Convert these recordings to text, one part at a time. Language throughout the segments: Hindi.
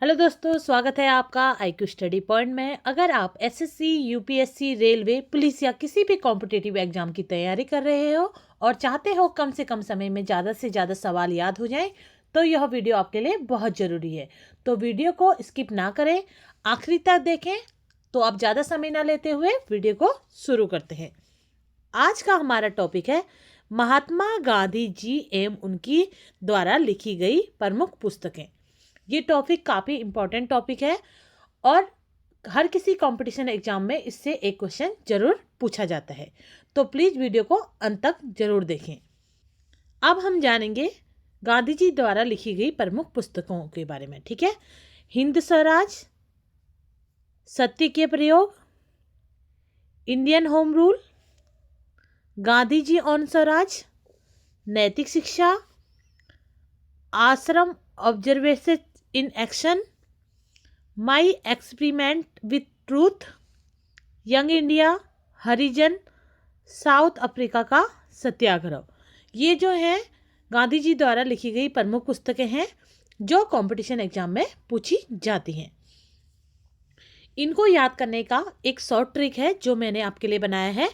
हेलो दोस्तों, स्वागत है आपका IQ स्टडी पॉइंट में। अगर आप एसएससी, यूपीएससी, रेलवे, पुलिस या किसी भी कॉम्पिटिटिव एग्जाम की तैयारी कर रहे हो और चाहते हो कम से कम समय में ज़्यादा से ज़्यादा सवाल याद हो जाएं, तो यह वीडियो आपके लिए बहुत ज़रूरी है। तो वीडियो को स्किप ना करें, आखिरी तक देखें। तो आप ज़्यादा समय ना लेते हुए वीडियो को शुरू करते हैं। आज का हमारा टॉपिक है महात्मा गांधी जी एवं उनकी द्वारा लिखी गई प्रमुख पुस्तकें। ये टॉपिक काफ़ी इम्पोर्टेंट टॉपिक है और हर किसी कंपटीशन एग्जाम में इससे एक क्वेश्चन जरूर पूछा जाता है। तो प्लीज़ वीडियो को अंत तक जरूर देखें। अब हम जानेंगे गांधी जी द्वारा लिखी गई प्रमुख पुस्तकों के बारे में। ठीक है, हिंद स्वराज, सत्य के प्रयोग, Indian Home Rule, Gandhi ji on Swaraj, नैतिक शिक्षा, ashram observation in action, my experiment with truth, Young India, Harijan, South Africa का सत्याग्रह। ये जो है गांधी जी द्वारा लिखी गई प्रमुख पुस्तकें हैं जो कंपटीशन एग्जाम में पूछी जाती हैं। इनको याद करने का एक शॉर्ट ट्रिक है जो मैंने आपके लिए बनाया है।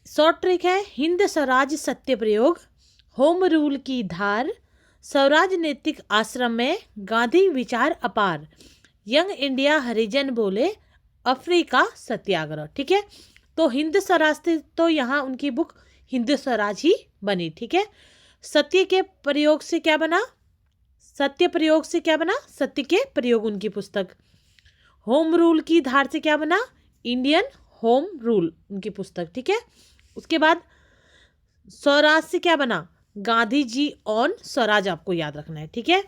शॉर्ट ट्रिक है हिंद स्वराज सत्य प्रयोग, होम रूल की धार, स्वराज नैतिक आश्रम में गांधी विचार अपार, यंग इंडिया हरिजन बोले, अफ्रीका सत्याग्रह। ठीक है, तो हिंद स्वराज से तो यहाँ उनकी बुक हिंद स्वराज ही बनी। ठीक है, सत्य के प्रयोग से क्या बना? सत्य प्रयोग से क्या बना? सत्य के प्रयोग उनकी पुस्तक। होम रूल की धार से क्या बना? इंडियन होम रूल उनकी पुस्तक। ठीक है, उसके बाद स्वराज से क्या बना? गांधी जी ऑन स्वराज आपको याद रखना है। ठीक है,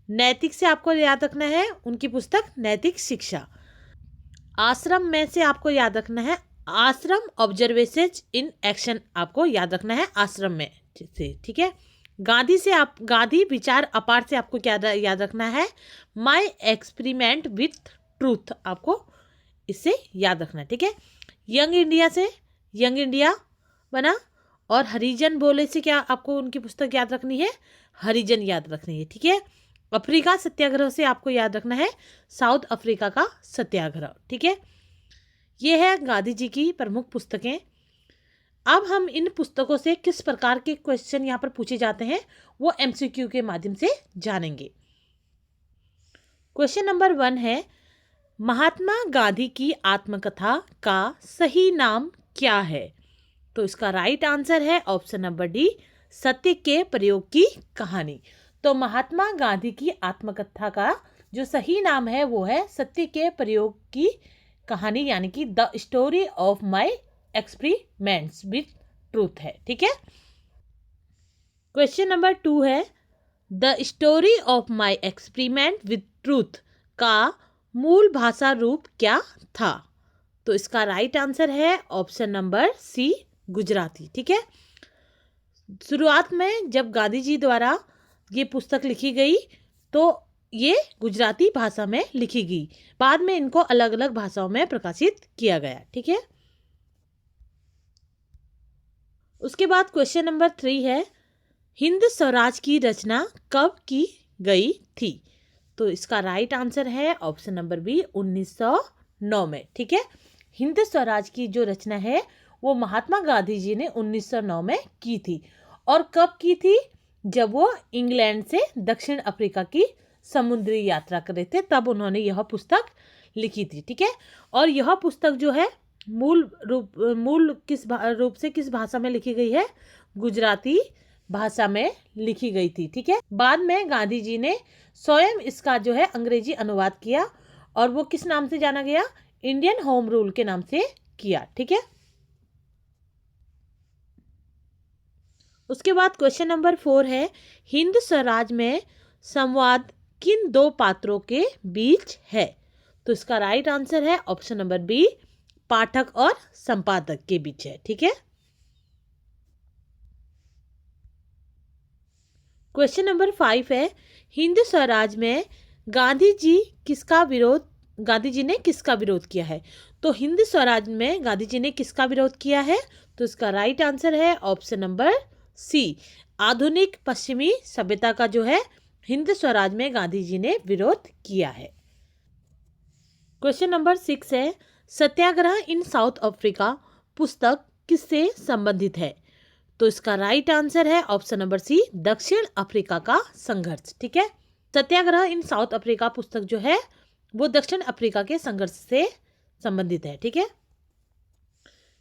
नैतिक से आपको याद रखना है उनकी पुस्तक नैतिक शिक्षा। आश्रम में से आपको याद रखना है आश्रम ऑब्जर्वेशन इन एक्शन, आपको याद रखना है आश्रम में से। ठीक है, गांधी से आप गांधी विचार अपार से आपको क्या याद रखना है? माई एक्सपेरिमेंट विथ ट्रूथ, आपको इससे याद रखना है। ठीक है, यंग इंडिया से यंग इंडिया बना, और हरिजन बोले से क्या आपको उनकी पुस्तक याद रखनी है? हरिजन याद रखनी है। ठीक है, अफ्रीका सत्याग्रह से आपको याद रखना है साउथ अफ्रीका का सत्याग्रह। ठीक है, ये है गांधी जी की प्रमुख पुस्तकें। अब हम इन पुस्तकों से किस प्रकार के क्वेश्चन यहाँ पर पूछे जाते हैं वो MCQ के माध्यम से जानेंगे। क्वेश्चन नंबर 1 है, महात्मा गांधी की आत्मकथा का सही नाम क्या है? तो इसका राइट आंसर है ऑप्शन नंबर डी, सत्य के प्रयोग की कहानी। तो महात्मा गांधी की आत्मकथा का जो सही नाम है वो है सत्य के प्रयोग की कहानी, यानी कि the story of my experiments with truth है। ठीक है, क्वेश्चन नंबर 2 है, the story of my experiment with truth का मूल भाषा रूप क्या था? तो इसका राइट आंसर है ऑप्शन नंबर सी, गुजराती। ठीक है, शुरुआत में जब गांधी जी द्वारा ये पुस्तक लिखी गई तो ये गुजराती भाषा में लिखी गई, बाद में इनको अलग अलग भाषाओं में प्रकाशित किया गया। ठीक है, उसके बाद क्वेश्चन नंबर 3 है, हिंद स्वराज की रचना कब की गई थी? तो इसका राइट आंसर है ऑप्शन नंबर बी, 1909 में। ठीक है, हिंद स्वराज की जो रचना है वो महात्मा गांधी जी ने 1909 में की थी। और कब की थी? जब वो इंग्लैंड से दक्षिण अफ्रीका की समुद्री यात्रा कर रहे थे, तब उन्होंने यह पुस्तक लिखी थी। ठीक है, और यह पुस्तक जो है मूल किस रूप से किस भाषा में लिखी गई है? गुजराती भाषा में लिखी गई थी। ठीक है, बाद में गांधी जी ने स्वयं इसका जो है अंग्रेजी अनुवाद किया और वो किस नाम से जाना गया? इंडियन होम रूल के नाम से किया। ठीक है, उसके बाद क्वेश्चन नंबर 4 है, हिंद स्वराज में संवाद किन दो पात्रों के बीच है? तो इसका राइट आंसर है ऑप्शन नंबर बी, पाठक और संपादक के बीच है। ठीक है, क्वेश्चन नंबर 5 है, हिंद स्वराज में गांधी जी ने किसका विरोध किया है? तो हिंद स्वराज में गांधी जी ने किसका विरोध किया है? तो इसका राइट आंसर है ऑप्शन नंबर सी, आधुनिक पश्चिमी सभ्यता का जो है हिंद स्वराज में गांधी जी ने विरोध किया है। क्वेश्चन नंबर 6 है, सत्याग्रह इन साउथ अफ्रीका पुस्तक किससे संबंधित है? तो इसका राइट आंसर है ऑप्शन नंबर सी, दक्षिण अफ्रीका का संघर्ष। ठीक है, सत्याग्रह इन साउथ अफ्रीका पुस्तक जो है वो दक्षिण अफ्रीका के संघर्ष से संबंधित है। ठीक है,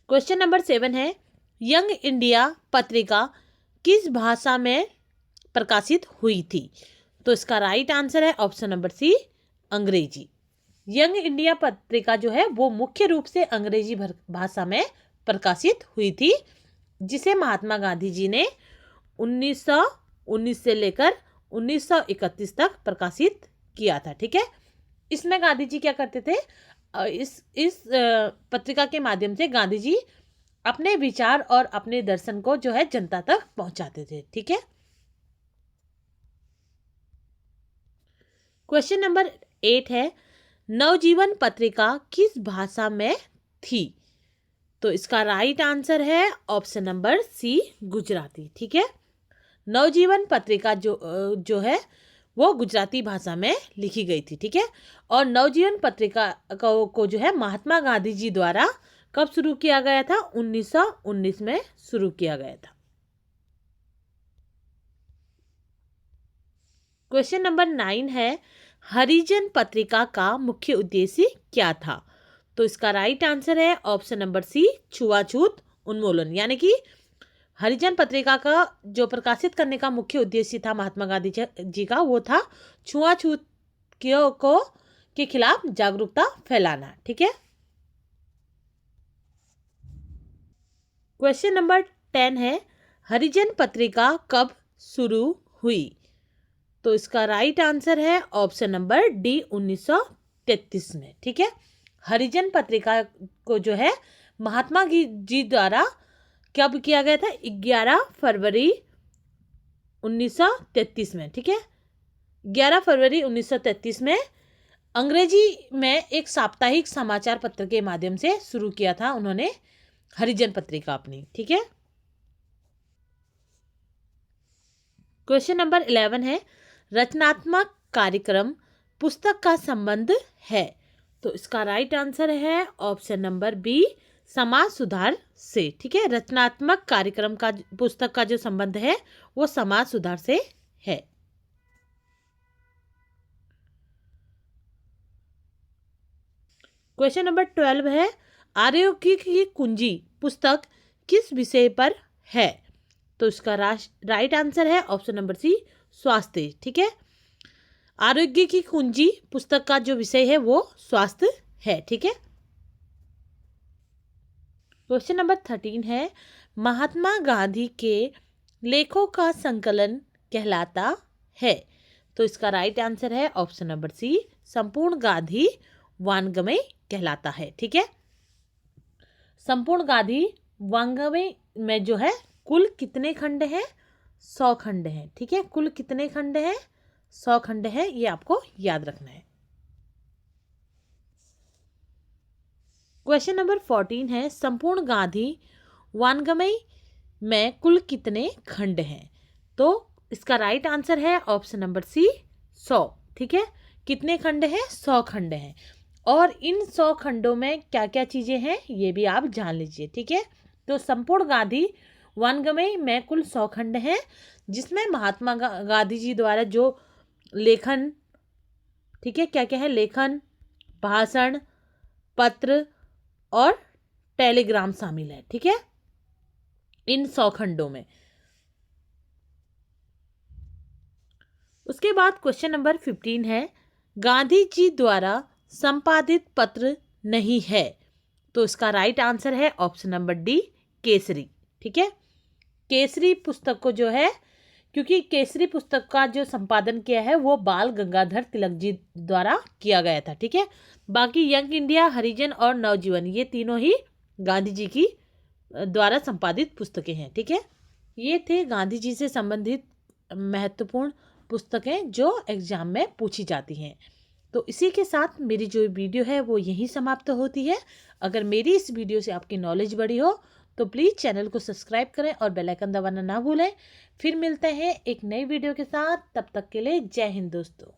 क्वेश्चन नंबर 7 है, यंग इंडिया पत्रिका किस भाषा में प्रकाशित हुई थी? तो इसका राइट आंसर है ऑप्शन नंबर सी, अंग्रेजी। यंग इंडिया पत्रिका जो है वो मुख्य रूप से अंग्रेजी भाषा में प्रकाशित हुई थी, जिसे महात्मा गांधी जी ने 1919 से लेकर 1931 तक प्रकाशित किया था। ठीक है, इसमें गांधी जी क्या करते थे, इस पत्रिका के माध्यम से गांधी जी अपने विचार और अपने दर्शन को जो है जनता तक पहुंचाते थे। ठीक है, क्वेश्चन नंबर 8 है, नवजीवन पत्रिका किस भाषा में थी? तो इसका राइट आंसर है ऑप्शन नंबर सी, गुजराती। ठीक है, नवजीवन पत्रिका जो है वो गुजराती भाषा में लिखी गई थी। ठीक है, और नवजीवन पत्रिका को जो है महात्मा गांधी जी द्वारा कब शुरू किया गया था? 1919 में शुरू किया गया था। क्वेश्चन नंबर 9 है, हरिजन पत्रिका का मुख्य उद्देश्य क्या था? तो इसका राइट आंसर है ऑप्शन नंबर सी, छुआछूत उन्मूलन। यानी कि हरिजन पत्रिका का जो प्रकाशित करने का मुख्य उद्देश्य था महात्मा गांधी जी का, वो था छुआछूत के खिलाफ जागरूकता फैलाना। ठीक है, क्वेश्चन नंबर 10 है, हरिजन पत्रिका कब शुरू हुई? तो इसका राइट आंसर है ऑप्शन नंबर डी, 1933 में। ठीक है, हरिजन पत्रिका को जो है महात्मा जी द्वारा कब किया गया था? 11 फरवरी 1933 में। ठीक है, 11 फरवरी 1933 में अंग्रेजी में एक साप्ताहिक समाचार पत्र के माध्यम से शुरू किया था उन्होंने हरिजन पत्रिका अपनी। ठीक है, क्वेश्चन नंबर 11 है, रचनात्मक कार्यक्रम पुस्तक का संबंध है? तो इसका राइट आंसर है ऑप्शन नंबर बी, समाज सुधार से। ठीक है, रचनात्मक कार्यक्रम का पुस्तक का जो संबंध है वो समाज सुधार से है। क्वेश्चन नंबर 12 है, आरोग्य की कुंजी पुस्तक किस विषय पर है? तो इसका राइट आंसर है ऑप्शन नंबर सी, स्वास्थ्य। ठीक है, आरोग्य की कुंजी पुस्तक का जो विषय है वो स्वास्थ्य है। ठीक है, क्वेश्चन नंबर 13 है, महात्मा गांधी के लेखों का संकलन कहलाता है? तो इसका राइट आंसर है ऑप्शन नंबर सी, संपूर्ण गांधी वाङ्मय कहलाता है। ठीक है, संपूर्ण गांधी वाङ्मय में जो है कुल कितने खंड हैं? 100 खंड हैं। ठीक है, कुल कितने खंड हैं? 100 खंड है, ये आपको याद रखना है। क्वेश्चन नंबर 14 है, संपूर्ण गांधी वाङ्मय में कुल कितने खंड हैं? तो इसका राइट आंसर है ऑप्शन नंबर सी, 100। ठीक है, कितने खंड हैं? 100 खंड हैं। और इन 100 खंडों में क्या क्या चीज़ें हैं ये भी आप जान लीजिए। ठीक है, तो संपूर्ण गांधी वाङ्मय में कुल 100 खंड हैं, जिसमें महात्मा गांधी जी द्वारा जो लेखन, ठीक है, क्या क्या है? लेखन, भाषण, पत्र और टेलीग्राम शामिल है। ठीक है, इन 100 खंडों में। उसके बाद क्वेश्चन नंबर 15 है, गांधी जी द्वारा संपादित पत्र नहीं है? तो इसका राइट आंसर है ऑप्शन नंबर डी, केसरी। ठीक है, केसरी पुस्तक को जो है, क्योंकि केसरी पुस्तक का जो संपादन किया है वो बाल गंगाधर तिलक जी द्वारा किया गया था। ठीक है, बाकी यंग इंडिया, हरिजन और नवजीवन ये तीनों ही गांधी जी की द्वारा संपादित पुस्तकें हैं। ठीक है, ये थे गांधी जी से संबंधित महत्वपूर्ण पुस्तकें जो एग्जाम में पूछी जाती हैं। तो इसी के साथ मेरी जो वीडियो है वो यहीं समाप्त होती है। अगर मेरी इस वीडियो से आपकी नॉलेज बढ़ी हो तो प्लीज़ चैनल को सब्सक्राइब करें और बेल आइकन दबाना ना भूलें। फिर मिलते हैं एक नई वीडियो के साथ, तब तक के लिए जय हिंद दोस्तों।